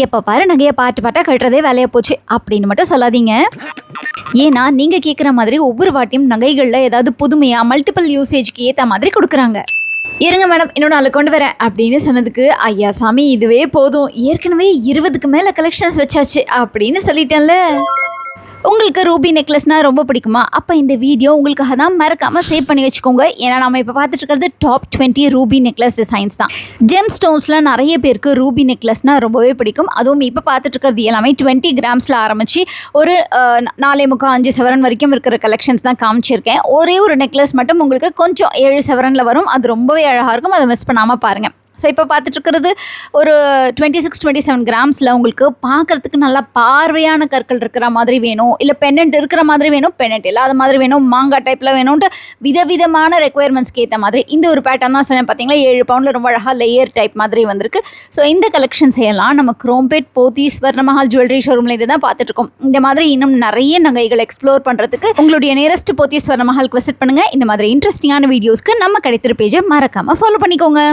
எப்போ பாரு நகையை பாட்டு பாட்டா கட்டுறதே வேலையா போச்சு அப்படின்னு மட்டும் சொல்லாதீங்க. ஏன்னா நீங்க கேட்குற மாதிரி ஒவ்வொரு வாட்டியும் நகைகளில் ஏதாவது புதுமையா மல்டிபிள் யூசேஜ்க்கு ஏற்ற மாதிரி கொடுக்குறாங்க. இருங்க மேடம் இன்னொன்று அதில் கொண்டு வரேன் அப்படின்னு சொன்னதுக்கு ஐயா சாமி இதுவே போதும், ஏற்கனவே 20க்கு மேலே கலெக்ஷன்ஸ் வச்சாச்சு அப்படின்னு சொல்லிட்டேன்ல. உங்களுக்கு ரூபி நெக்லஸ்னா ரொம்ப பிடிக்குமா? அப்போ இந்த வீடியோ உங்களுக்காக தான், மறக்காமல் சேவ் பண்ணி வச்சுக்கோங்க. ஏன்னா நம்ம இப்போ பார்த்துட்டு இருக்கிறது டாப் 20 ரூபி நெக்லஸ் டிசைன்ஸ் தான். ஜெம் ஸ்டோன்ஸில் நிறைய பேருக்கு ரூபி நெக்லஸ்னால் ரொம்பவே பிடிக்கும். அதுவும் இப்போ பார்த்துட்டு இருக்கிறது எல்லாமே 20 கிராம்ஸில் ஆரம்பித்து ஒரு 4.25 சவரன் வரைக்கும் இருக்கிற கலெக்ஷன்ஸ் தான் காமிச்சிருக்கேன். ஒரே ஒரு நெக்லஸ் மட்டும் உங்களுக்கு கொஞ்சம் 7 சவரனில் வரும். அது ரொம்பவே அழகாக இருக்கும், அதை மிஸ் பண்ணாமல் பாருங்கள். ஸோ இப்போ பார்த்துட்டு இருக்கிறது ஒரு 26-27 கிராம்ஸில் உங்களுக்கு பார்க்குறதுக்கு நல்லா பார்வையான கற்கள் இருக்கிற மாதிரி வேணும், இல்லை பெண்டன்ட் இருக்கிற மாதிரி வேணும், பெண்டன்ட் இல்லாத மாதிரி வேணும், மாங்காய் டைப்பில் வேணும்ன்ட்டு விதவிதமான ரெக்குயர்மெண்ட்ஸ்க்கு ஏற்ற மாதிரி இந்த ஒரு பேட்டர்ன் தான் சொன்னேன். பார்த்தீங்களா 7 பவுண்டில் ரொம்ப அழகாக லேயர் டைப் மாதிரி வந்திருக்கு. ஸோ இந்த கலெக்ஷன்ஸ் எல்லாம் நம்ம குரோம்பேட் போத்தி ஸ்வர்ணமஹால் ஜுவல்லரி ஷோரூமில் இதை தான் பார்த்துட்ருக்கோம். இந்த மாதிரி இன்னும் நிறைய நகைகள் எக்ஸ்ப்ளோர் பண்ணுறதுக்கு உங்களுடைய நியரஸ்ட் போத்தி ஸ்வர்ணமஹாலுக்கு விசிட் பண்ணுங்கள். இந்த மாதிரி இன்ட்ரெஸ்டிங்கான வீடியோஸ்க்கு நம்ம கிடைத்திரு பேஜை மறக்காமல் ஃபாலோ பண்ணிக்கோங்க.